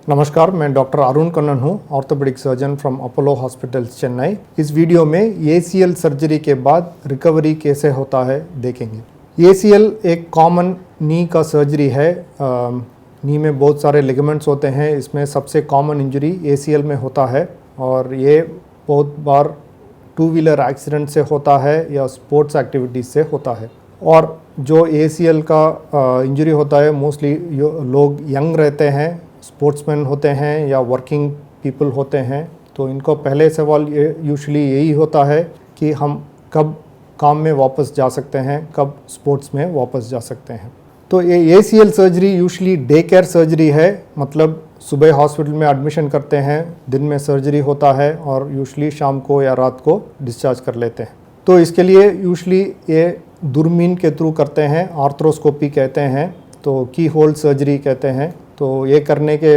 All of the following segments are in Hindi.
नमस्कार, मैं डॉक्टर अरुण कन्नन हूँ, orthopaedic surgeon from Apollo hospitals Chennai. इस वीडियो में एसीएल सर्जरी के बाद रिकवरी कैसे होता है देखेंगे। एसीएल एक कॉमन नी का सर्जरी है। नी में बहुत सारे लिगामेंट्स होते हैं। इसमें सबसे कॉमन इंजरी एसीएल में होता है और ये बहुत बार टू व्हीलर एक्सीडेंट से होता है या स्पोर्ट्स एक्टिविटीज़ से होता है। और जो एसीएल का इंजरी होता है मोस्टली लोग यंग रहते हैं, स्पोर्ट्समैन होते हैं या वर्किंग पीपल होते हैं। तो इनको पहले सवाल ये यूजुअली यही होता है कि हम कब काम में वापस जा सकते हैं, कब स्पोर्ट्स में वापस जा सकते हैं। तो ये ACL surgery usually day care surgery है, मतलब सुबह हॉस्पिटल में एडमिशन करते हैं, दिन में सर्जरी होता है और यूजुअली शाम को या रात को डिस्चार्ज कर लेते हैं। तो इसके लिए यूजुअली ये दूरबीन के थ्रू करते हैं, आर्थ्रोस्कोपी कहते हैं, तो की होल सर्जरी कहते हैं। तो ये करने के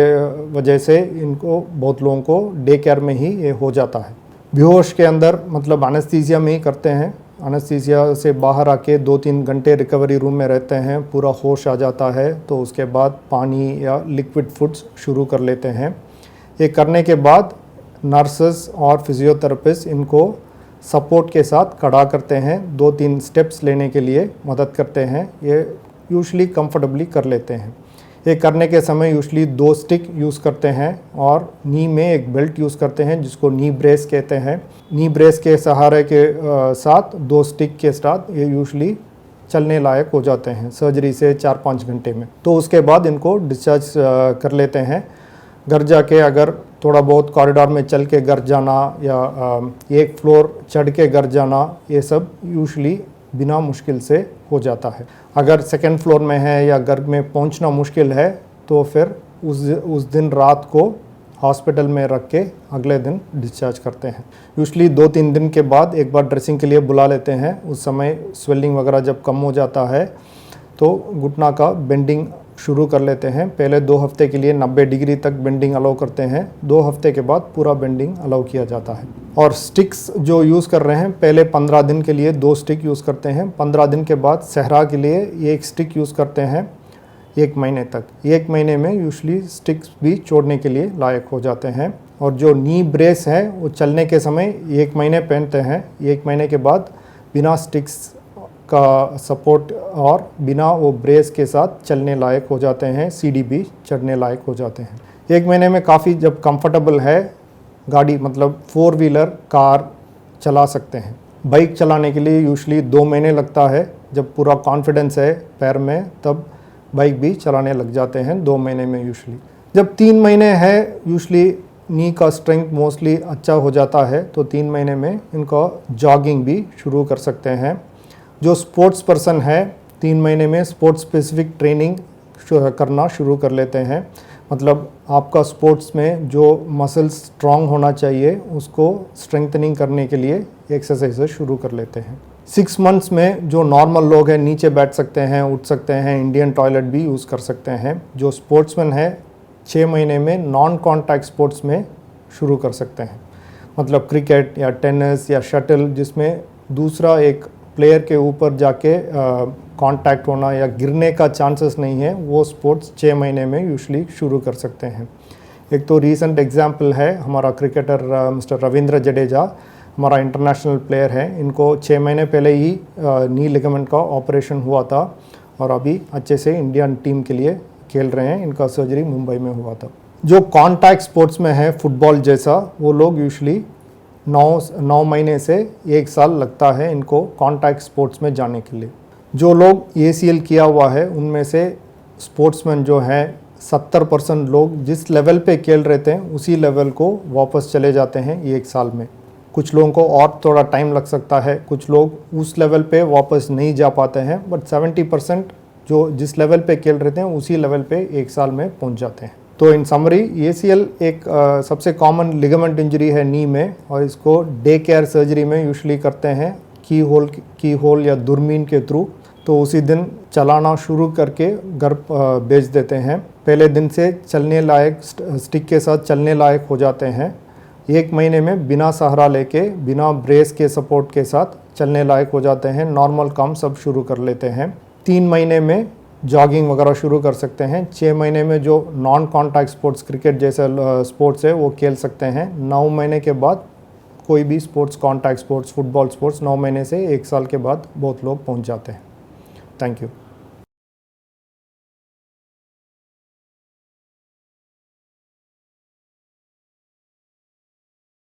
वजह से इनको बहुत लोगों को डे केयर में ही ये हो जाता है। बेहोश के अंदर मतलब एनेस्थीसिया में ही करते हैं। एनेस्थीसिया से बाहर आके 2-3 घंटे रिकवरी रूम में रहते हैं, पूरा होश आ जाता है। तो उसके बाद पानी या लिक्विड फूड्स शुरू कर लेते हैं। ये करने के बाद नर्सेस और फिजियोथेरेपिस्ट इनको सपोर्ट के साथ खड़ा करते हैं, 2-3 स्टेप्स लेने के लिए मदद करते हैं। ये यूजुअली कंफर्टेबली कर लेते हैं। ये करने के समय यूजुअली 2 स्टिक यूज़ करते हैं और नी में एक बेल्ट यूज़ करते हैं जिसको नी ब्रेस कहते हैं। नी ब्रेस के सहारे के साथ 2 स्टिक के साथ ये यूजुअली चलने लायक हो जाते हैं सर्जरी से 4-5 घंटे में। तो उसके बाद इनको डिस्चार्ज कर लेते हैं। घर जाके अगर थोड़ा बहुत कॉरिडोर में चल के घर जाना या एक फ्लोर चढ़ के घर जाना, ये सब यूजुअली बिना मुश्किल से हो जाता है। अगर सेकंड फ्लोर में है या घर में पहुंचना मुश्किल है तो फिर उस दिन रात को हॉस्पिटल में रख के अगले दिन डिस्चार्ज करते हैं। यूजुअली 2-3 दिन के बाद एक बार ड्रेसिंग के लिए बुला लेते हैं। उस समय स्वेलिंग वगैरह जब कम हो जाता है तो घुटना का बेंडिंग शुरू कर लेते हैं। पहले 2 हफ्ते के लिए 90 डिग्री तक बेंडिंग अलाउ करते हैं। 2 हफ्ते के बाद पूरा बेंडिंग अलाउ किया जाता है। और स्टिक्स जो यूज़ कर रहे हैं, पहले 15 दिन के लिए 2 स्टिक यूज़ करते हैं। 15 दिन के बाद सहरा के लिए 1 स्टिक यूज़ करते हैं 1 महीने तक। 1 महीने में यूजुअली स्टिक्स भी छोड़ने के लिए लायक हो जाते हैं। और जो नी ब्रेस है वो चलने के समय 1 महीने पहनते हैं। 1 महीने के बाद बिना स्टिक्स का सपोर्ट और बिना वो ब्रेस के साथ चलने लायक हो जाते हैं, सीढ़ी भी चढ़ने लायक हो जाते हैं। 1 महीने में काफ़ी जब कंफर्टेबल है गाड़ी, मतलब 4 व्हीलर कार चला सकते हैं। बाइक चलाने के लिए यूजुअली 2 महीने लगता है। जब पूरा कॉन्फिडेंस है पैर में तब बाइक भी चलाने लग जाते हैं 2 महीने में यूजुअली। जब 3 महीने है यूजुअली नी का स्ट्रेंथ मोस्टली अच्छा हो जाता है, तो 3 महीने में इनका जॉगिंग भी शुरू कर सकते हैं। जो स्पोर्ट्स पर्सन है 3 महीने में स्पोर्ट्स स्पेसिफिक ट्रेनिंग करना शुरू कर लेते हैं। मतलब आपका स्पोर्ट्स में जो मसल्स स्ट्रॉन्ग होना चाहिए उसको स्ट्रेंथनिंग करने के लिए एक्सरसाइज शुरू कर लेते हैं। 6 मंथ्स में जो नॉर्मल लोग हैं नीचे बैठ सकते हैं, उठ सकते हैं, इंडियन टॉयलेट भी यूज़ कर सकते हैं। जो स्पोर्ट्समैन है 6 महीने में नॉन कॉन्टैक्ट स्पोर्ट्स में शुरू कर सकते हैं, मतलब क्रिकेट या टेनिस या शटल, जिसमें दूसरा एक प्लेयर के ऊपर जाके कांटेक्ट होना या गिरने का चांसेस नहीं है, वो स्पोर्ट्स 6 महीने में यूजुअली शुरू कर सकते हैं। एक तो रीसेंट एग्जांपल है हमारा क्रिकेटर मिस्टर रविंद्र जडेजा, हमारा इंटरनेशनल प्लेयर है। इनको 6 महीने पहले ही नी लिगामेंट का ऑपरेशन हुआ था और अभी अच्छे से इंडियन टीम के लिए खेल रहे हैं। इनका सर्जरी मुंबई में हुआ था। जो कॉन्टैक्ट स्पोर्ट्स में है फुटबॉल जैसा, वो लोग यूजुअली 9 महीने से 1 साल लगता है इनको कॉन्टैक्ट स्पोर्ट्स में जाने के लिए। जो लोग एसीएल किया हुआ है उनमें से स्पोर्ट्समैन जो हैं 70% लोग जिस लेवल पे खेल रहे थे उसी लेवल को वापस चले जाते हैं 1 साल में। कुछ लोगों को और थोड़ा टाइम लग सकता है, कुछ लोग उस लेवल पे वापस नहीं जा पाते हैं, बट 70% जो जिस लेवल पे खेल रहे थे उसी लेवल पे 1 साल में पहुँच जाते हैं। तो इन समरी एसीएल एक सबसे कॉमन लिगामेंट इंजरी है नी में और इसको डे केयर सर्जरी में यूजुअली करते हैं की होल या दूरबीन के थ्रू। तो उसी दिन चलाना शुरू करके घर भेज देते हैं। पहले दिन से चलने लायक स्टिक के साथ चलने लायक हो जाते हैं। 1 महीने में बिना सहारा लेके बिना ब्रेस के सपोर्ट के साथ चलने लायक हो जाते हैं। नॉर्मल काम सब शुरू कर लेते हैं। 3 महीने में जॉगिंग वगैरह शुरू कर सकते हैं। 6 महीने में जो नॉन कॉन्टैक्ट स्पोर्ट्स क्रिकेट जैसे स्पोर्ट्स है वो खेल सकते हैं। 9 महीने के बाद कोई भी sports, contact sports, football sports 9 महीने से 1 साल के बाद बहुत लोग पहुंच जाते हैं। Thank you.